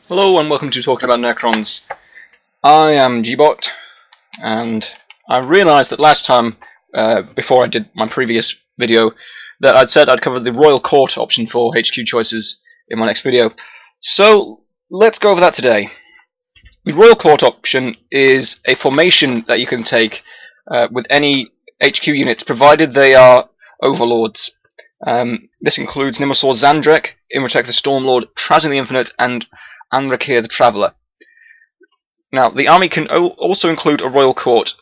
Hello and welcome to Talking About Necrons. I am Gbot, and I realised that last time, before I did my previous video, that I'd said I'd cover the Royal Court option for HQ choices in my next video. So let's go over that today. The Royal Court option is a formation that you can take with any HQ units, provided they are overlords. This includes Nimmersaur Zandrek, Imhotep the Stormlord, Trazyn the Infinite, and Anrakir the Traveller. Now, the army can also include a Royal Court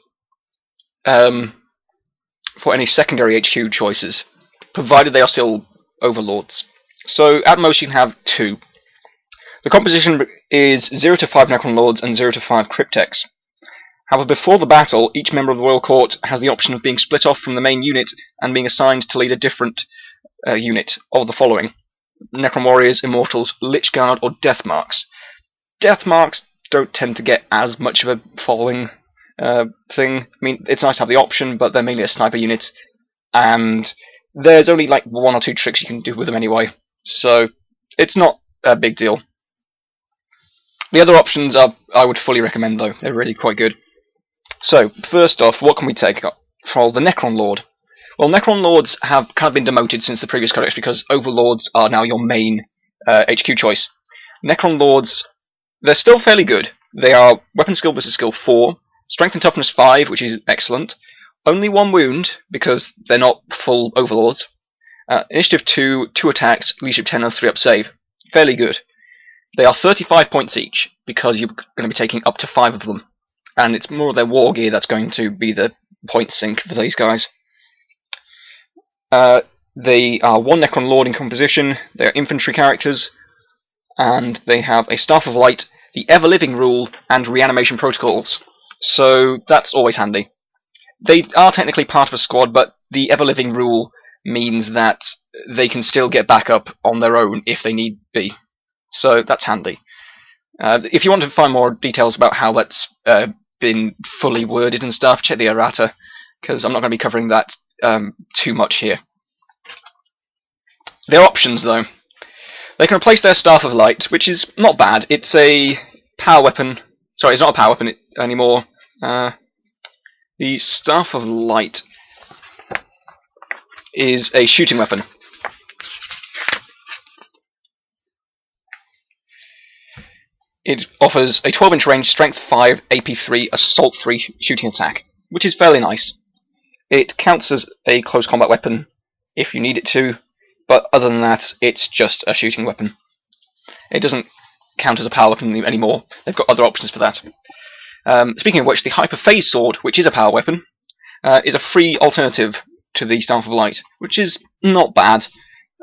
for any secondary HQ choices, provided they are still overlords. So, at most, you can have 2. The composition is 0 to 5 Necron Lords and 0 to 5 Cryptex. However, before the battle, each member of the Royal Court has the option of being split off from the main unit and being assigned to lead a different unit of the following: Necron Warriors, Immortals, Lich Guard, or Death Marks. Death Marks don't tend to get as much of a following thing. I mean, it's nice to have the option, but they're mainly a sniper unit, and there's only like 1 or 2 tricks you can do with them anyway, so it's not a big deal. The other options I would fully recommend though, they're really quite good. So, first off, what can we take for the Necron Lord? Well, Necron Lords have kind of been demoted since the previous codex because Overlords are now your main HQ choice. Necron Lords, they're still fairly good. They are Weapon Skill versus Skill 4, Strength and Toughness 5, which is excellent, only 1 wound because they're not full Overlords, Initiative 2, 2 attacks, Leadership 10 and 3 up save. Fairly good. They are 35 points each because you're going to be taking up to 5 of them, and it's more their war gear that's going to be the point sink for these guys. They are 1 Necron Lord in composition, they are infantry characters, and they have a Staff of Light, the Ever-Living Rule, and Reanimation Protocols. So that's always handy. They are technically part of a squad, but the Ever-Living Rule means that they can still get back up on their own if they need be. So that's handy. If you want to find more details about how that's been fully worded and stuff, check the errata, because I'm not going to be covering that too much here. Their options, though. They can replace their Staff of Light, which is not bad. It's a power weapon. Sorry, it's not a power weapon anymore. The Staff of Light is a shooting weapon. It offers a 12-inch range, Strength 5, AP 3, Assault 3 shooting attack, which is fairly nice. It counts as a close combat weapon if you need it to, but other than that, it's just a shooting weapon. It doesn't count as a power weapon anymore. They've got other options for that. Speaking of which, the Hyperphase Sword, which is a power weapon, is a free alternative to the Staff of Light, which is not bad.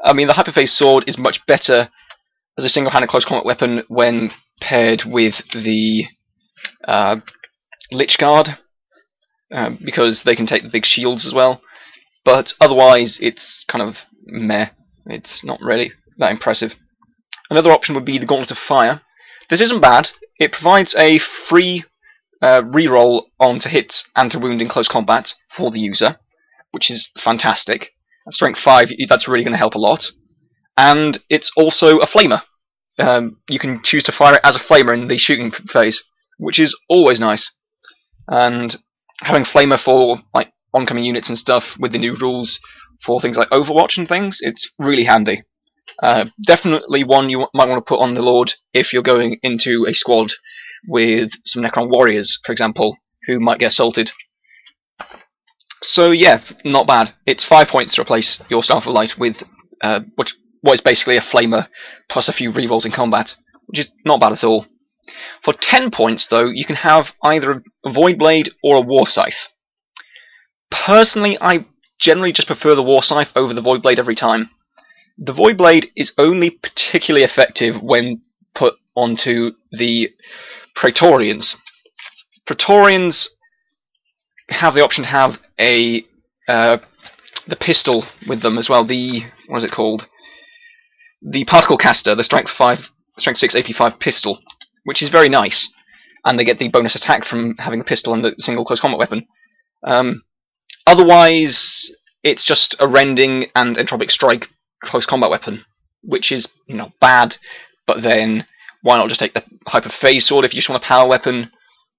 I mean, the Hyperphase Sword is much better as a single-handed close combat weapon when paired with the Lich Guard, because they can take the big shields as well. But otherwise, it's kind of meh. It's not really that impressive. Another option would be the Gauntlet of Fire. This isn't bad. It provides a free reroll onto hits and to wound in close combat for the user, which is fantastic. At Strength 5, that's really going to help a lot. And it's also a flamer. You can choose to fire it as a flamer in the shooting phase, which is always nice. And having flamer for like oncoming units and stuff with the new rules for things like Overwatch and things, it's really handy. Definitely one you might want to put on the Lord if you're going into a squad with some Necron Warriors, for example, who might get assaulted. So yeah, not bad. It's 5 points to replace your Staff of Light with what is basically a flamer plus a few rerolls in combat, which is not bad at all. For 10 points, though, you can have either a Void Blade or a War Scythe. Personally, I generally just prefer the War Scythe over the Void Blade every time. The Void Blade is only particularly effective when put onto the Praetorians. Praetorians have the option to have the pistol with them as well. What is it called? The Particle Caster, the Strength 6 AP 5 pistol, which is very nice, and they get the bonus attack from having the pistol and the single close combat weapon. Otherwise, it's just a Rending and Entropic Strike close combat weapon, which is not bad, but then why not just take the Hyper Phase Sword if you just want a power weapon,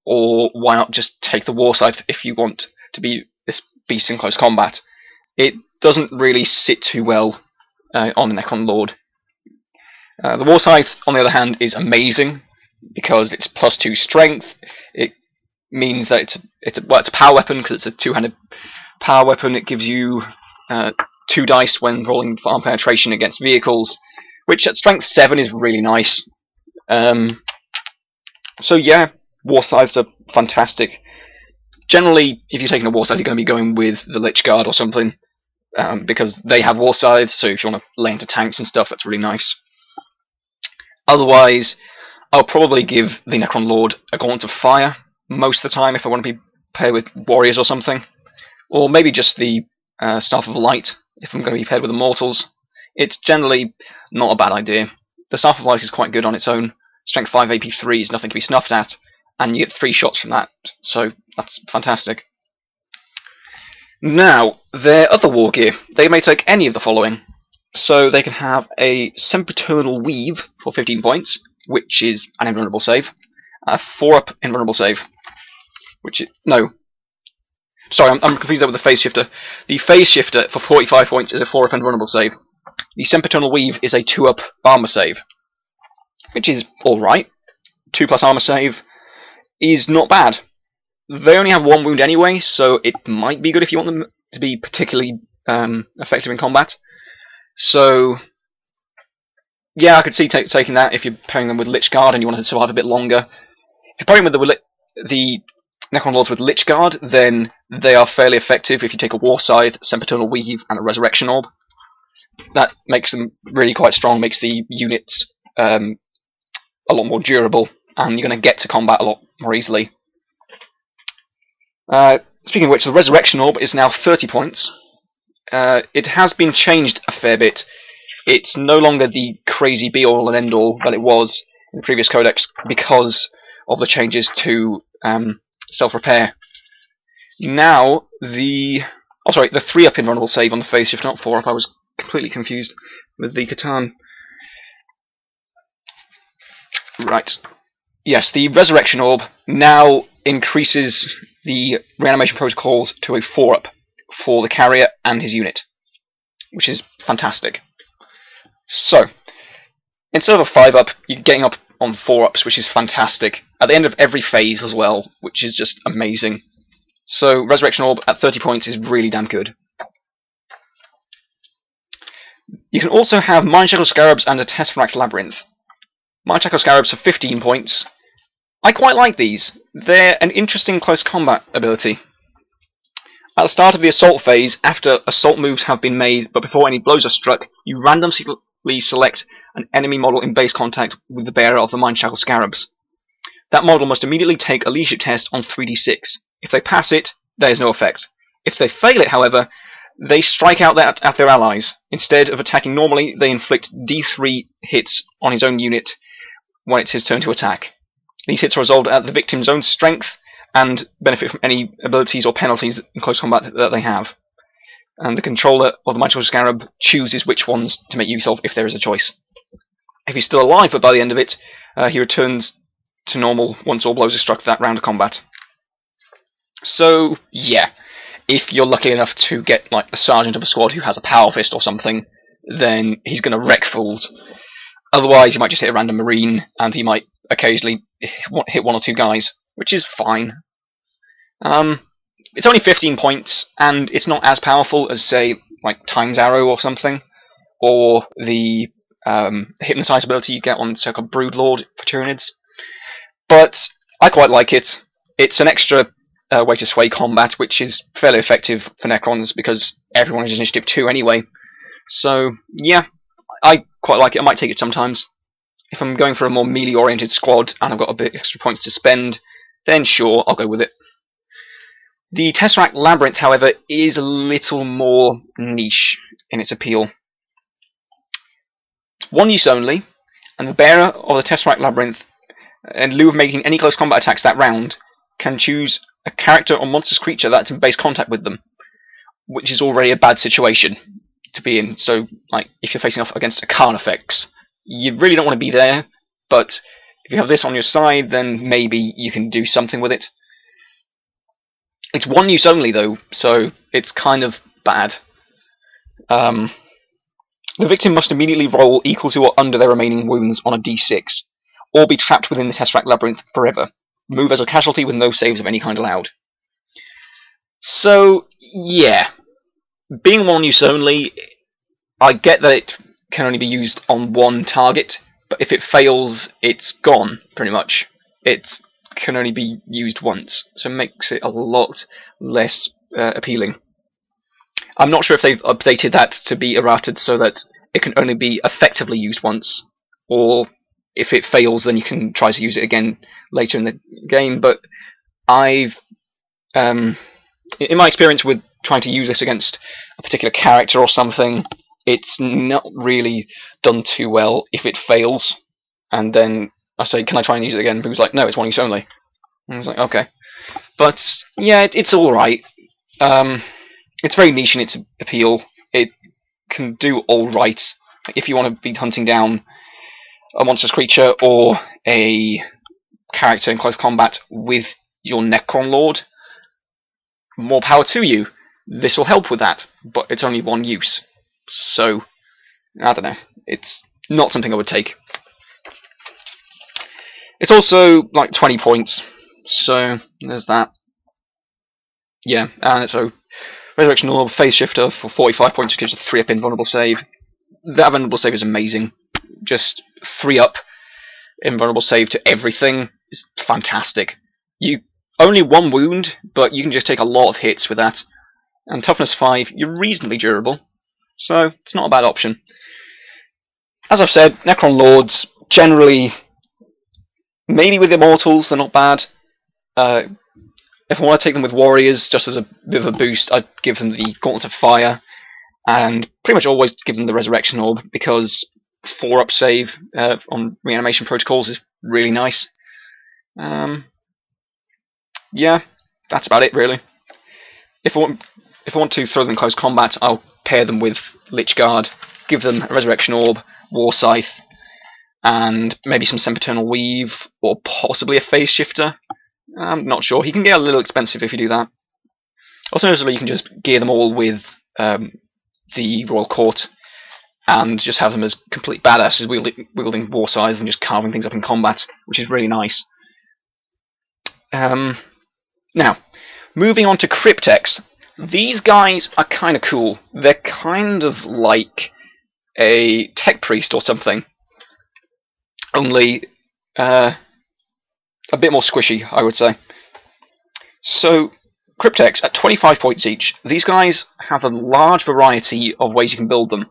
or why not just take the War Scythe if you want to be this beast in close combat. It doesn't really sit too well on the Necron Lord. The War Scythe, on the other hand, is amazing because it's +2 strength. It means that it's a power weapon because it's a two-handed power weapon. It gives you 2 dice when rolling for arm penetration against vehicles, which at strength 7 is really nice. So yeah, War Scythes are fantastic. Generally, if you're taking a War Scythe, you're going to be going with the Lich Guard or something, because they have War Scythes, so if you want to lay into tanks and stuff, that's really nice. Otherwise, I'll probably give the Necron Lord a Gauntlet of Fire most of the time if I want to be paired with Warriors or something. Or maybe just the Staff of Light if I'm going to be paired with Immortals. It's generally not a bad idea. The Staff of Light is quite good on its own. Strength 5 AP 3 is nothing to be snuffed at, and you get 3 shots from that, so that's fantastic. Now, their other war gear. They may take any of the following. So they can have a Sempiternal Weave for 15 points, which is an invulnerable save. A 4-up invulnerable save. No. Sorry, I'm confused there with the Phase Shifter. The Phase Shifter for 45 points is a 4-up invulnerable save. The Sempiternal Weave is a 2-up armor save, which is alright. 2+ armor save is not bad. They only have 1 wound anyway, so it might be good if you want them to be particularly effective in combat. So, yeah, I could see taking that if you're pairing them with Lich Guard and you want to survive a bit longer. If you're pairing with the Necron Lords with Lich Guard, then they are fairly effective if you take a War Scythe, Sempiternal Weave, and a Resurrection Orb. That makes them really quite strong, makes the units a lot more durable, and you're going to get to combat a lot more easily. Speaking of which, the Resurrection Orb is now 30 points. It has been changed a fair bit. It's no longer the crazy be-all and end-all that it was in the previous codex because of the changes to self-repair. Now, the 3-up invulnerable save on the Phase Shift, not 4-up. I was completely confused with the Catan. Right. Yes, the Resurrection Orb now increases the reanimation protocols to a 4-up for the carrier and his unit, which is fantastic. So, instead of a 5-up, you're getting up on 4-ups, which is fantastic. At the end of every phase as well, which is just amazing. So, Resurrection Orb at 30 points is really damn good. You can also have Mind Shackle Scarabs and a Tesseract Labyrinth. Mind Shackle Scarabs for 15 points. I quite like these. They're an interesting close combat ability. At the start of the assault phase, after assault moves have been made but before any blows are struck, you randomly select an enemy model in base contact with the bearer of the Mind Shackle Scarabs. That model must immediately take a leadership test on 3d6. If they pass it, there is no effect. If they fail it, however, they strike out at their allies. Instead of attacking normally, they inflict d3 hits on his own unit when it's his turn to attack. These hits are resolved at the victim's own strength and benefit from any abilities or penalties in close combat that they have. And the controller of the Mind Shackle Scarab chooses which ones to make use of if there is a choice. If he's still alive, but by the end of it, he returns to normal once all blows are struck that round of combat. So, yeah, if you're lucky enough to get like the sergeant of a squad who has a power fist or something, then he's going to wreck fools. Otherwise, you might just hit a random marine, and he might occasionally hit 1 or 2 guys, which is fine. It's only 15 points, and it's not as powerful as, say, like Time's Arrow or something, or the Hypnotise ability you get on so-called Broodlord for Tyranids. But I quite like it. It's an extra way to sway combat, which is fairly effective for Necrons, because everyone is Initiative 2 anyway. So, yeah, I quite like it. I might take it sometimes. If I'm going for a more melee-oriented squad, and I've got a bit extra points to spend, then sure, I'll go with it. The Tesseract Labyrinth, however, is a little more niche in its appeal. It's 1 use only, and the bearer of the Tesseract Labyrinth, in lieu of making any close combat attacks that round, can choose a character or monstrous creature that's in base contact with them, which is already a bad situation to be in. So, like, if you're facing off against a Carnifex, you really don't want to be there, but if you have this on your side, then maybe you can do something with it. It's one use only though, so it's kind of bad. The victim must immediately roll equal to or under their remaining wounds on a d6, or be trapped within the Tesseract Labyrinth forever. Move as a casualty with no saves of any kind allowed. So, yeah. Being one use only, I get that it can only be used on one target, but if it fails, it's gone, pretty much. It can only be used once, so it makes it a lot less appealing. I'm not sure if they've updated that to be errated so that it can only be effectively used once, or if it fails then you can try to use it again later in the game, but I've... in my experience with trying to use this against a particular character or something, it's not really done too well if it fails. And then I say, can I try and use it again? People's like, no, it's one use only. And I was like, okay. But, yeah, it's alright. It's very niche in its appeal. It can do alright. If you want to be hunting down a monstrous creature or a character in close combat with your Necron Lord, more power to you. This will help with that, but it's only one use. So, I don't know. It's not something I would take. It's also like 20 points, so there's that. Yeah, and so Resurrection Orb, Phase Shifter for 45 points gives a 3-up invulnerable save. That invulnerable save is amazing. Just 3-up invulnerable save to everything is fantastic. You only 1 wound, but you can just take a lot of hits with that. And Toughness 5, you're reasonably durable, so it's not a bad option. As I've said, Necron Lords, generally, maybe with Immortals, they're not bad. If I want to take them with Warriors, just as a bit of a boost, I'd give them the Gauntlet of Fire, and pretty much always give them the Resurrection Orb, because 4-up save on reanimation protocols is really nice. Yeah, that's about it, really. If I want to throw them in close combat, I'll pair them with Lich Guard, give them a Resurrection Orb, War Scythe, and maybe some Sempiternal Weave, or possibly a Phase Shifter. I'm not sure. He can get a little expensive if you do that. Alternatively, you can just gear them all with the Royal Court, and just have them as complete badasses wielding war scythes and just carving things up in combat, which is really nice. Now, moving on to Cryptex. These guys are kind of cool. They're kind of like a Tech Priest or something, only a bit more squishy, I would say. So, Cryptex, at 25 points each, these guys have a large variety of ways you can build them.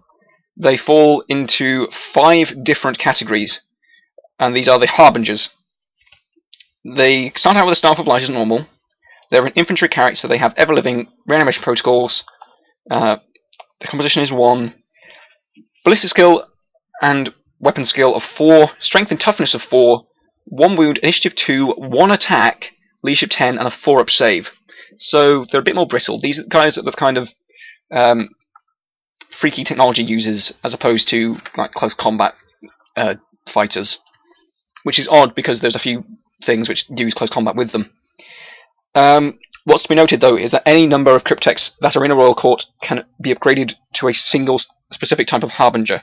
They fall into 5 different categories, and these are the Harbingers. They start out with a Staff of Light as normal. They're an infantry character, so they have ever-living reanimation protocols. The composition is 1. Ballistic skill and weapon skill of 4. Strength and toughness of 4. 1 wound, initiative 2, 1 attack, leadership 10, and a 4-up save. So they're a bit more brittle. These guys are the kind of freaky technology users, as opposed to like close combat fighters. Which is odd, because there's a few things which use close combat with them. What's to be noted, though, is that any number of Cryptex that are in a Royal Court can be upgraded to a single specific type of Harbinger.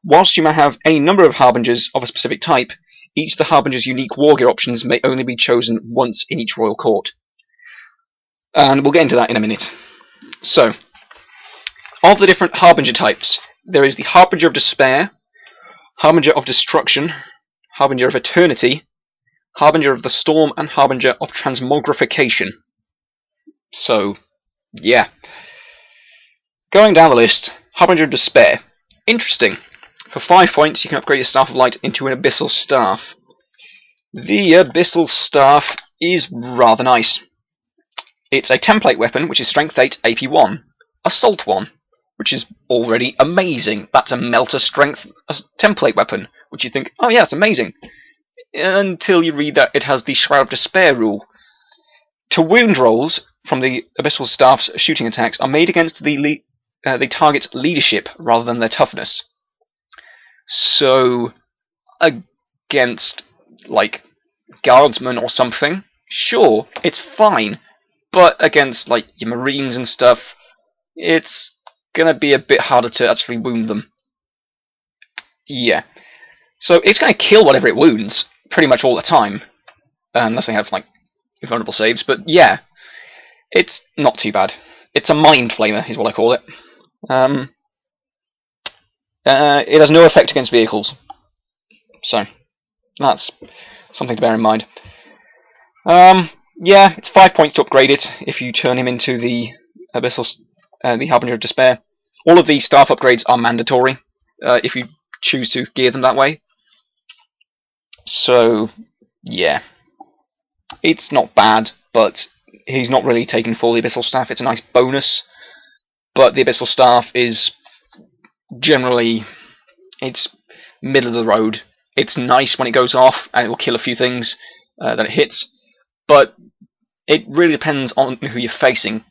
Whilst you may have any number of Harbingers of a specific type, each of the Harbinger's unique war gear options may only be chosen once in each Royal Court. And we'll get into that in a minute. So, of the different Harbinger types, there is the Harbinger of Despair, Harbinger of Destruction, Harbinger of Eternity, Harbinger of the Storm, and Harbinger of Transmogrification. So, yeah. Going down the list, Harbinger of Despair. Interesting. For 5 points, you can upgrade your Staff of Light into an Abyssal Staff. The Abyssal Staff is rather nice. It's a template weapon, which is Strength 8, AP 1. Assault 1, which is already amazing. That's a Melter Strength template weapon, which you think, oh yeah, that's amazing. Until you read that it has the Shroud of Despair rule. To wound rolls from the Abyssal Staff's shooting attacks are made against the target's leadership rather than their toughness. So, again, against, like, guardsmen or something, sure, it's fine. But against, like, your marines and stuff, it's gonna be a bit harder to actually wound them. Yeah. So it's gonna kill whatever it wounds, pretty much all the time. Unless they have, like, vulnerable saves, but yeah. It's not too bad. It's a mind flamer, is what I call it. It has no effect against vehicles. So, that's something to bear in mind. Yeah, it's 5 points to upgrade it if you turn him into the the Harbinger of Despair. All of the staff upgrades are mandatory if you choose to gear them that way. So, yeah. It's not bad, but he's not really taken for the Abyssal Staff. It's a nice bonus, but the Abyssal Staff is generally, it's middle of the road. It's nice when it goes off, and it will kill a few things that it hits, but it really depends on who you're facing.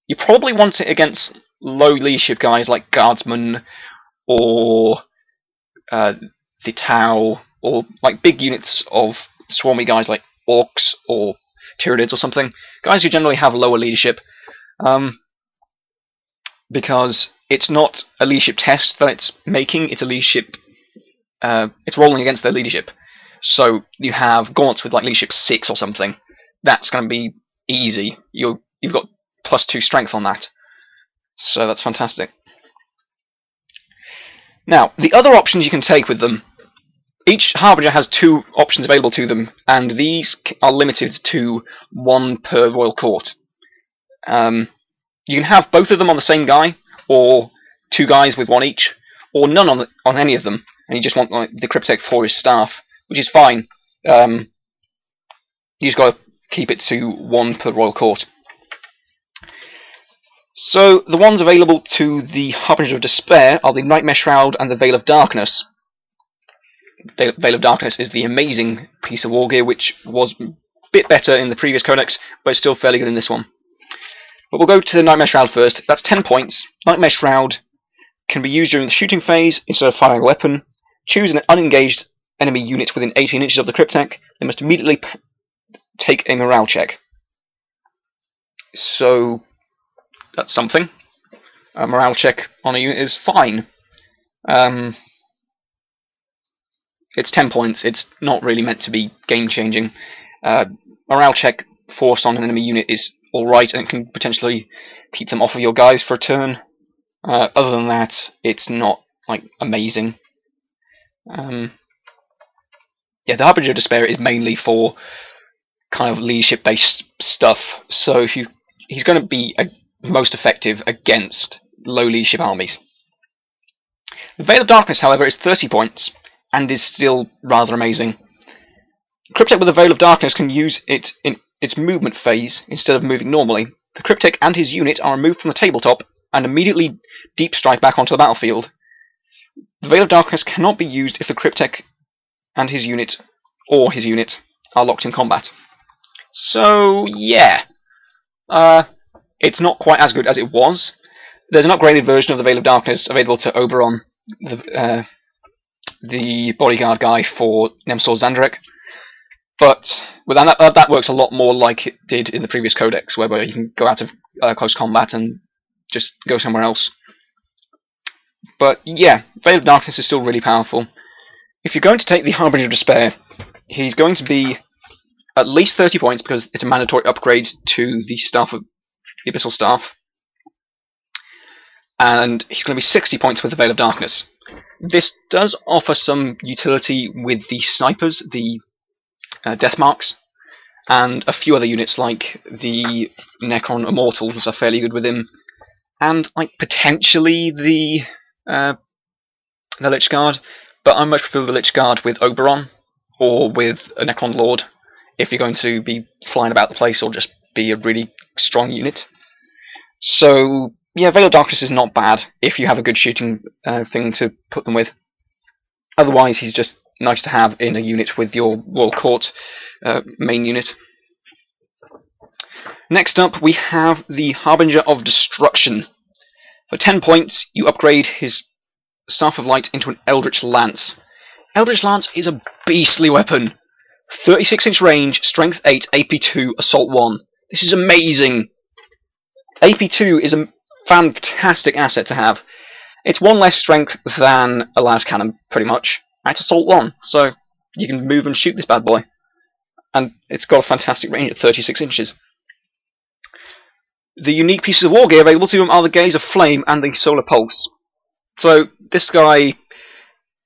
You probably want it against low leadership guys like Guardsmen, or the Tau, or like big units of swarmy guys like Orcs or Tyranids or something. Guys who generally have lower leadership, because it's not a leadership test that it's making, it's a leadership, it's rolling against their leadership. So you have gaunts with like leadership 6 or something. That's going to be easy. You've got +2 strength on that. So that's fantastic. Now, the other options you can take with them, each Harbinger has 2 options available to them, and these are limited to 1 per Royal Court. You can have both of them on the same guy, or 2 guys with 1 each, or none on any of them, and you just want like, the Cryptek for his staff, which is fine. You just got to keep it to 1 per Royal Court. So, the ones available to the Harbinger of Despair are the Nightmare Shroud and the Veil of Darkness. Veil of Darkness is the amazing piece of war gear, which was a bit better in the previous codex, but it's still fairly good in this one. But we'll go to the Nightmare Shroud first. That's 10 points. Nightmare Shroud can be used during the shooting phase instead of firing a weapon. Choose an unengaged enemy unit within 18 inches of the Cryptek. They must immediately take a morale check. So, that's something. A morale check on a unit is fine. It's 10 points, it's not really meant to be game-changing. Morale check forced on an enemy unit is alright, and it can potentially keep them off of your guys for a turn. Other than that, it's not like amazing. Yeah, the Harbinger of Despair is mainly for kind of leadership-based stuff, so if he's going to be most effective against low leadership armies. The Veil of Darkness, however, is 30 points, and is still rather amazing. Cryptek with the Veil of Darkness can use it in its movement phase instead of moving normally. The Cryptek and his unit are removed from the tabletop and immediately deep strike back onto the battlefield. The Veil of Darkness cannot be used if the Cryptek and his unit, or his unit, are locked in combat. So, yeah. It's not quite as good as it was. There's an upgraded version of the Veil of Darkness available to Oberon, the bodyguard guy for Nemsor Zandrek, but that works a lot more like it did in the previous codex, whereby you can go out of close combat and just go somewhere else. But yeah, Veil of Darkness is still really powerful. If you're going to take the Harbinger of Despair, he's going to be at least 30 points because it's a mandatory upgrade to the staff of the Abyssal Staff, and he's going to be 60 points with the Veil of Darkness. This does offer some utility with the snipers, the death marks, and a few other units like the Necron Immortals are fairly good with him, and like potentially the Lich Guard, but I much prefer the Lich Guard with Oberon or with a Necron Lord if you're going to be flying about the place or just be a really strong unit. So yeah, Veil of Darkness is not bad if you have a good shooting thing to put them with. Otherwise, he's just nice to have in a unit with your Royal Court main unit. Next up, we have the Harbinger of Destruction. For 10 points, you upgrade his Staff of Light into an Eldritch Lance. Eldritch Lance is a beastly weapon. 36-inch range, strength 8, AP 2, assault 1. This is amazing. AP 2 is a fantastic asset to have. It's 1 less strength than a las cannon, pretty much. And it's assault 1, so you can move and shoot this bad boy. And it's got a fantastic range at 36 inches. The unique pieces of war gear available to them are the Gaze of Flame and the Solar Pulse. So this guy,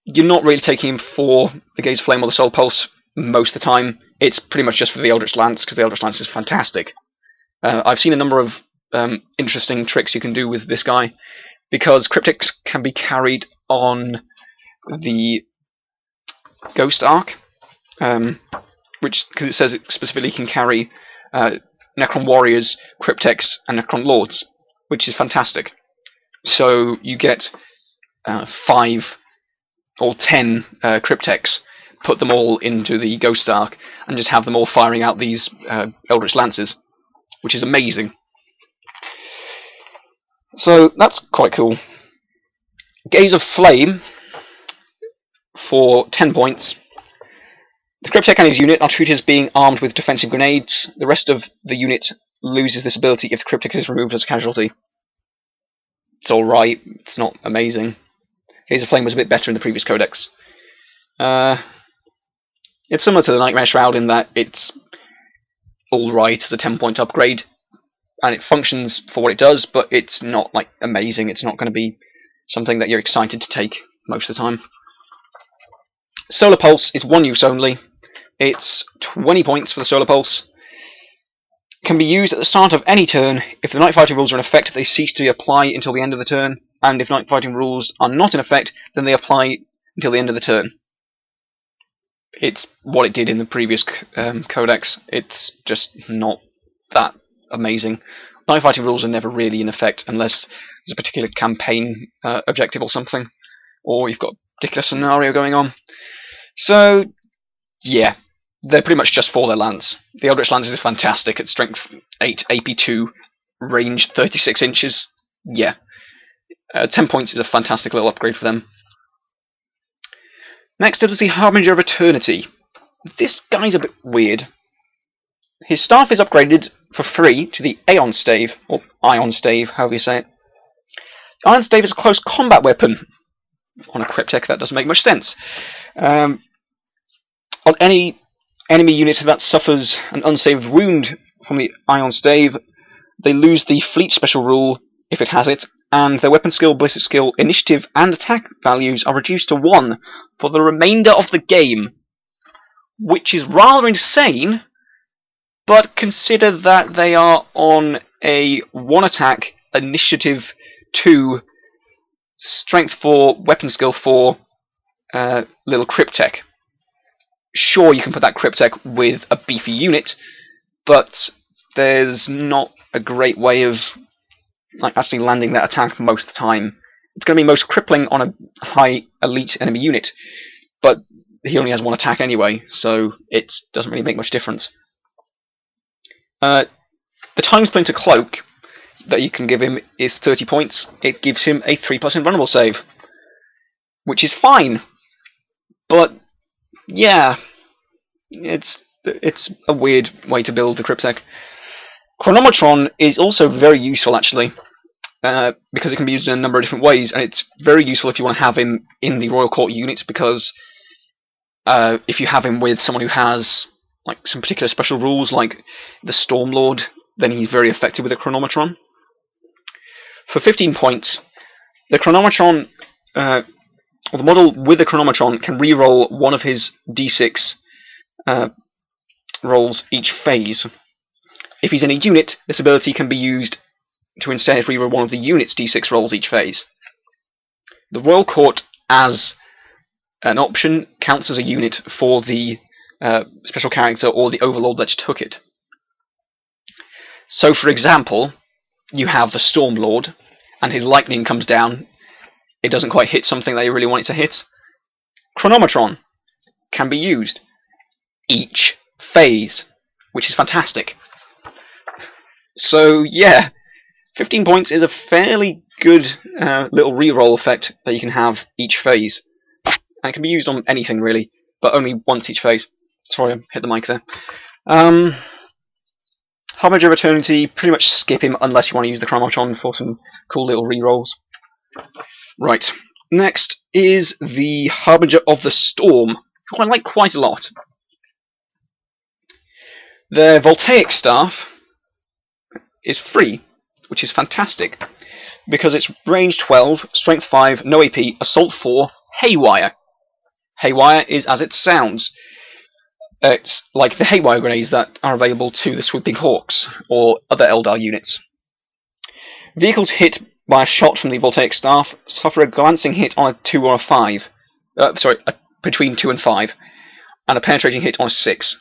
you're not really taking him for the Gaze of Flame or the Solar Pulse most of the time. It's pretty much just for the Eldritch Lance, because the Eldritch Lance is fantastic. I've seen a number of interesting tricks you can do with this guy, because cryptics can be carried on the Ghost Arc, which, because it says it specifically can carry Necron Warriors, Cryptex, and Necron Lords, which is fantastic. So you get 5 or 10 Cryptex, put them all into the Ghost Arc, and just have them all firing out these Eldritch Lances, which is amazing. So that's quite cool. Gaze of Flame for 10 points. The Cryptek and his unit are treated as being armed with defensive grenades. The rest of the unit loses this ability if the Cryptek is removed as a casualty. It's alright, it's not amazing. Gaze of Flame was a bit better in the previous codex. It's similar to the Nightmare Shroud in that it's alright as a 10-point upgrade, and it functions for what it does, but it's not like amazing. It's not going to be something that you're excited to take most of the time. Solar Pulse is 1 use only. It's 20 points for the Solar Pulse. Can be used at the start of any turn. If the night fighting rules are in effect, they cease to apply until the end of the turn, and if night fighting rules are not in effect, then they apply until the end of the turn. It's what it did in the previous codex. It's just not that amazing. Night fighting rules are never really in effect unless there's a particular campaign objective or something, or you've got a particular scenario going on. So, yeah, they're pretty much just for their lance. The Eldritch Lance is fantastic at strength 8, AP 2, range 36 inches. Yeah, 10 points is a fantastic little upgrade for them. Next up is the Harbinger of Eternity. This guy's a bit weird. His staff is upgraded for free to the Aeon Stave, or Ion Stave, however you say it. The Ion Stave is a close combat weapon. On a Cryptek, that doesn't make much sense. On any enemy unit that suffers an unsaved wound from the Ion Stave, they lose the Fleet special rule, if it has it, and their weapon skill, ballistic skill, initiative, and attack values are reduced to 1 for the remainder of the game. Which is rather insane, but consider that they are on a 1 attack, initiative 2, strength 4, weapon skill 4, little Cryptek. Sure, you can put that Cryptek with a beefy unit, but there's not a great way of actually landing that attack most of the time. It's going to be most crippling on a high elite enemy unit, but he only has 1 attack anyway, so it doesn't really make much difference. The Time Splinter Cloak that you can give him is 30 points. It gives him a 3+ invulnerable save, which is fine, but yeah, it's a weird way to build the Cryptek. Chronometron is also very useful, actually, because it can be used in a number of different ways, and it's very useful if you want to have him in the Royal Court units, because if you have him with someone who has some particular special rules, like the Stormlord, then he's very effective with a Chronometron. For 15 points, the Chronometron, or the model with the Chronometron, can re-roll one of his d6 rolls each phase. If he's in a unit, this ability can be used to instead re-roll one of the unit's d6 rolls each phase. The Royal Court, as an option, counts as a unit for the special character or the Overlord that took it. So, for example, you have the Stormlord, and his lightning comes down. It doesn't quite hit something that you really want it to hit. Chronometron can be used each phase, which is fantastic. So, yeah, 15 points is a fairly good little reroll effect that you can have each phase. and it can be used on anything really, but only once each phase. Sorry, I hit the mic there. Harbinger of Eternity, pretty much skip him unless you want to use the Chromatron for some cool little rerolls. Right, next is the Harbinger of the Storm, who I like quite a lot. Their Voltaic Staff is free, which is fantastic, because it's range 12, strength 5, no AP, assault 4, Haywire. Haywire is as it sounds. It's like the Haywire grenades that are available to the Swooping Hawks, or other Eldar units. Vehicles hit by a shot from the Voltaic Staff suffer a glancing hit on a 2 or a 5. Between 2 and 5, and a penetrating hit on a 6.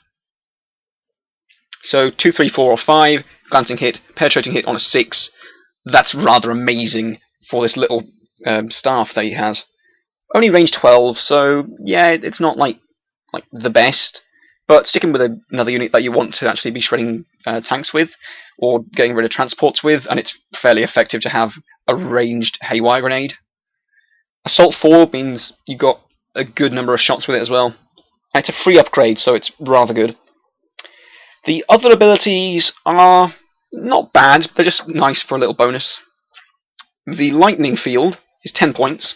So 2, 3, 4, or 5, glancing hit, penetrating hit on a 6. That's rather amazing for this little staff that he has. Only range 12, so yeah, it's not like the best. But sticking with another unit that you want to actually be shredding tanks with, or getting rid of transports with, and it's fairly effective to have a ranged Haywire grenade. Assault 4 means you've got a good number of shots with it as well. And it's a free upgrade, so it's rather good. The other abilities are not bad, they're just nice for a little bonus. The Lightning Field is 10 points.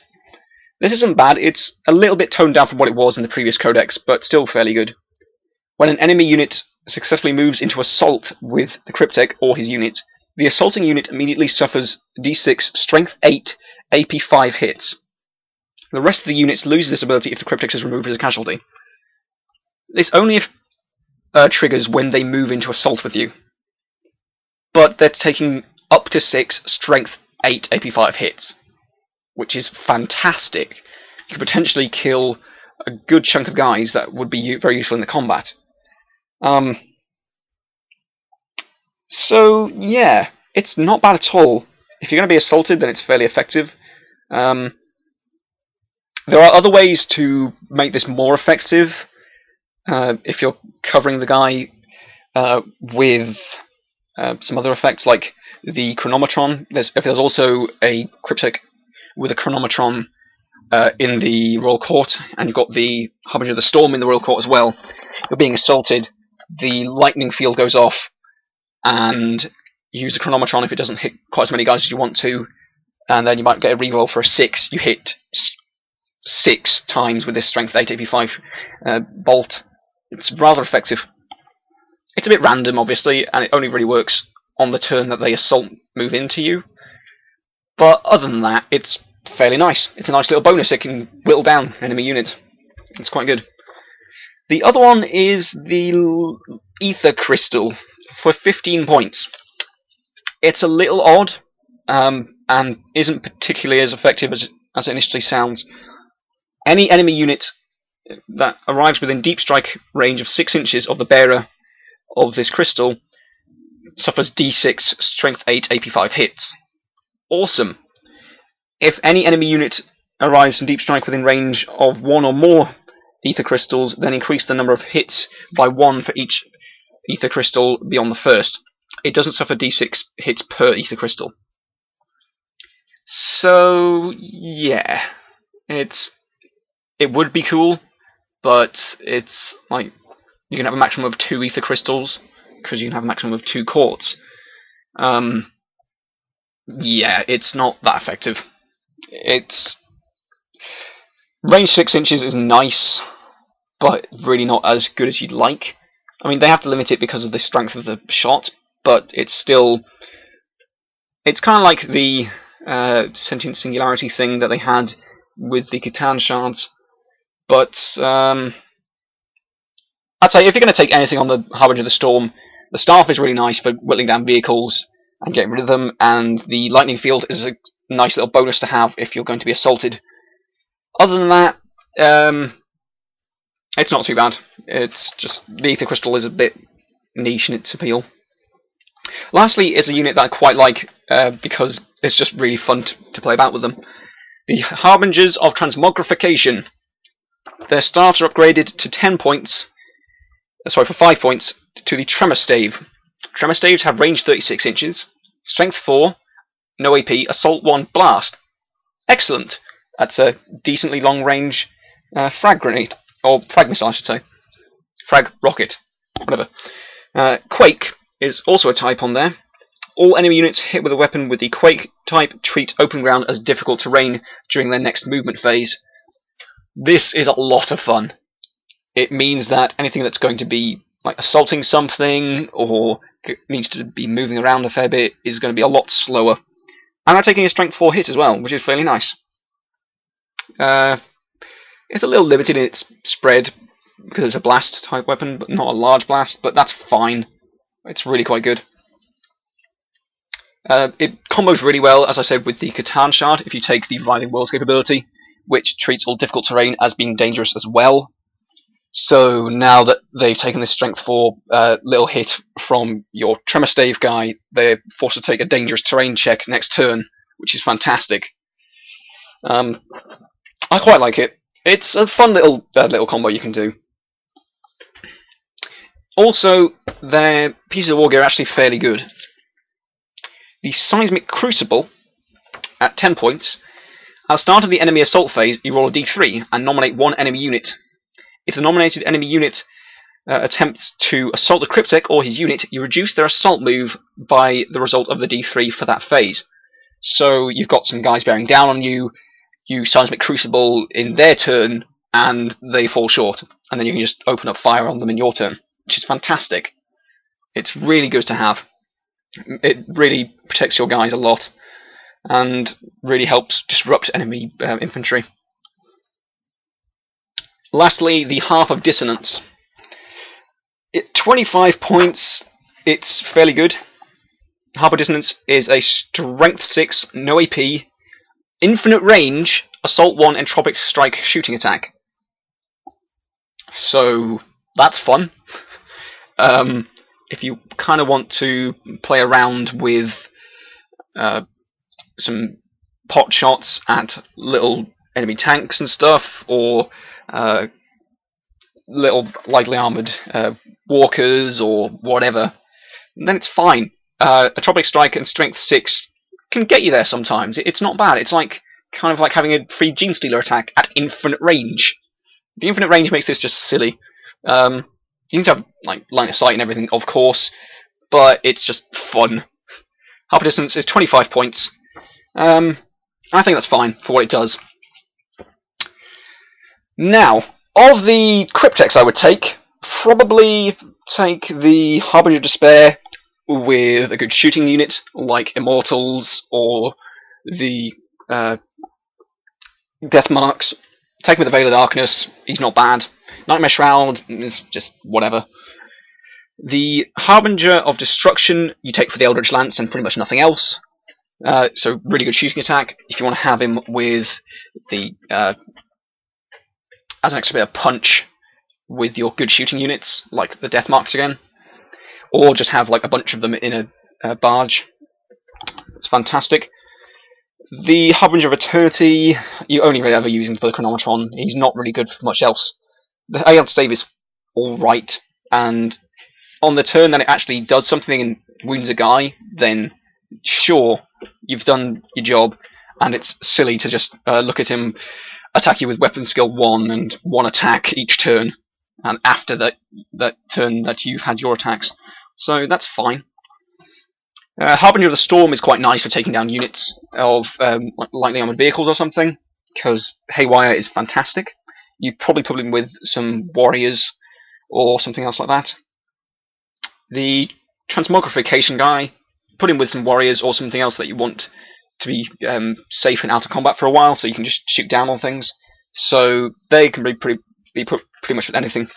This isn't bad, it's a little bit toned down from what it was in the previous codex, but still fairly good. When an enemy unit successfully moves into assault with the Cryptek or his unit, the assaulting unit immediately suffers d6 strength 8 AP 5 hits. The rest of the units lose this ability if the Cryptek is removed as a casualty. This only triggers when they move into assault with you. But they're taking up to 6 strength 8 AP 5 hits, which is fantastic. You could potentially kill a good chunk of guys that would be very useful in the combat. So yeah, it's not bad at all. If you're going to be assaulted, then it's fairly effective. There are other ways to make this more effective. If you're covering the guy with some other effects, like the Chronometron. There's also a Cryptek with a Chronometron in the Royal Court, and you've got the Harbinger of the Storm in the Royal Court as well. You're being assaulted, the lightning field goes off, and you use the Chronometron if it doesn't hit quite as many guys as you want to, and then you might get a reroll for a 6. You hit 6 times with this Strength 8 AP5 bolt. It's rather effective. It's a bit random, obviously, and it only really works on the turn that they assault move into you. But other than that, it's fairly nice. It's a nice little bonus. It can whittle down enemy units. It's quite good. The other one is the Ether Crystal for 15 points. It's a little odd, and isn't particularly as effective as it initially sounds. Any enemy unit that arrives within deep strike range of 6 inches of the bearer of this crystal suffers d6 strength 8 AP5 hits. Awesome. If any enemy unit arrives in deep strike within range of 1 or more ether crystals, then increase the number of hits by 1 for each ether crystal beyond the first. It doesn't suffer d6 hits per ether crystal. So yeah, it would be cool, but it's like you can have a maximum of 2 ether crystals because you can have a maximum of 2 quartz. Yeah, it's not that effective. It's range 6 inches is nice, but really not as good as you'd like. I mean, they have to limit it because of the strength of the shot, but it's still... It's kind of like the Sentient Singularity thing that they had with the Catan shards. But I'd say if you're going to take anything on the Harbinger of the Storm, the staff is really nice for whittling down vehicles and getting rid of them, and the lightning field is a nice little bonus to have if you're going to be assaulted. Other than that, it's not too bad. It's just the Ether Crystal is a bit niche in its appeal. Lastly is a unit that I quite like because it's just really fun to play about with them. The Harbingers of Transmogrification. Their staffs are upgraded to 10 points, for 5 points, to the Tremor Stave. Tremor Staves have range 36 inches, strength 4, no AP, assault 1, blast. Excellent. That's a decently long range frag grenade, or frag missile I should say. Frag rocket, whatever. Quake is also a type on there. All enemy units hit with a weapon with the Quake type treat open ground as difficult terrain during their next movement phase. This is a lot of fun. It means that anything that's going to be like assaulting something or needs to be moving around a fair bit is going to be a lot slower. And they're taking a strength 4 hit as well, which is fairly nice. It's a little limited in its spread because it's a blast type weapon, but not a large blast, but that's fine. It's really quite good. It combos really well, as I said, with the Catan Shard if you take the Reviving Worlds capability, which treats all difficult terrain as being dangerous as well. So now that they've taken this strength 4 little hit from your Tremor Stave guy, they're forced to take a dangerous terrain check next turn, which is fantastic. I quite like it. It's a fun little combo you can do. Also, their pieces of war gear are actually fairly good. The Seismic Crucible, at 10 points, at the start of the enemy assault phase, you roll a d3 and nominate one enemy unit. If the nominated enemy unit attempts to assault the Cryptek or his unit, you reduce their assault move by the result of the d3 for that phase. So you've got some guys bearing down on you, you Seismic Crucible in their turn, and they fall short. And then you can just open up fire on them in your turn, which is fantastic. It's really good to have. It really protects your guys a lot, and really helps disrupt enemy infantry. Lastly, the Harp of Dissonance. At 25 points, it's fairly good. Harp of Dissonance is a Strength 6, no AP, infinite range, Assault 1 Entropic Strike shooting attack. So, that's fun. If you kind of want to play around with some pot shots at little enemy tanks and stuff, or little lightly armoured walkers or whatever, then it's fine. Entropic Strike and Strength 6 can get you there sometimes. It's not bad. It's like kind of like having a free Gene Stealer attack at infinite range. The infinite range makes this just silly. You need to have like line of sight and everything, of course, but it's just fun. Harp of Distance is 25 points. I think that's fine for what it does. Now, of the Crypteks I would take, probably take the Harbinger of Despair with a good shooting unit, like Immortals or the Death Marks. Take him with the Veil of Darkness, he's not bad. Nightmare Shroud is just whatever. The Harbinger of Destruction you take for the Eldritch Lance and pretty much nothing else. So really good shooting attack. If you want to have him with the as an extra bit of punch with your good shooting units, like the Death Marks again, or just have like a bunch of them in a barge. It's fantastic. The Harbinger of Eternity, you only really ever use him for the Chronometron. He's not really good for much else. The AL save is alright, and on the turn that it actually does something and wounds a guy, then sure, you've done your job, and it's silly to just look at him attack you with weapon skill 1 and 1 attack each turn, and after that turn that you've had your attacks. So that's fine. Harbinger of the Storm is quite nice for taking down units of like lightly armoured vehicles or something, because Haywire is fantastic. You probably put him with some warriors or something else like that. The Transmogrification guy, put him with some warriors or something else that you want to be safe and out of combat for a while, so you can just shoot down on things. So they can be put pretty much with anything.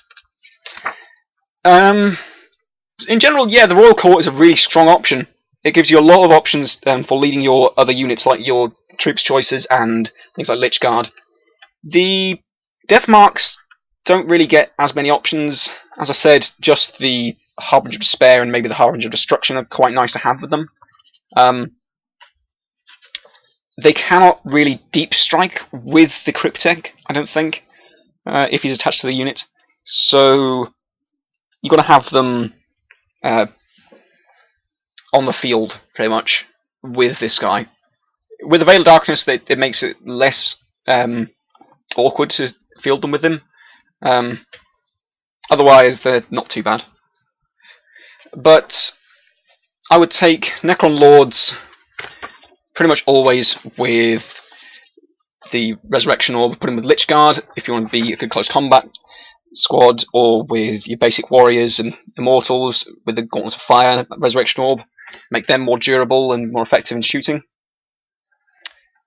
In general, yeah, the Royal Court is a really strong option. It gives you a lot of options for leading your other units, like your troops choices and things like Lich Guard. The Death Marks don't really get as many options. As I said, just the Harbinger of Despair and maybe the Harbinger of Destruction are quite nice to have with them. They cannot really deep strike with the Cryptek, I don't think, if he's attached to the unit. So you've got to have them on the field, pretty much, with this guy. With the Veil of Darkness, it makes it less awkward field them with him. Otherwise, they're not too bad. But I would take Necron Lords pretty much always with the Resurrection Orb, put him with Lich Guard if you want to be a good close combat squad, or with your basic Warriors and Immortals with the Gauntlet of Fire, Resurrection Orb. Make them more durable and more effective in shooting.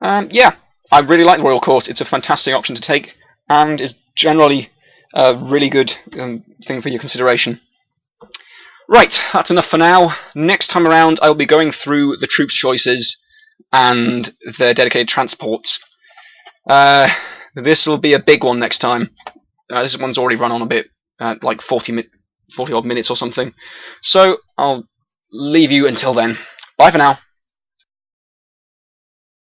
Yeah, I really like the Royal Court. It's a fantastic option to take, and is generally a really good thing for your consideration. Right, that's enough for now. Next time around, I will be going through the troops' choices and their dedicated transports. This will be a big one next time. This one's already run on a bit, like 40 odd minutes or something. So I'll leave you until then. Bye for now.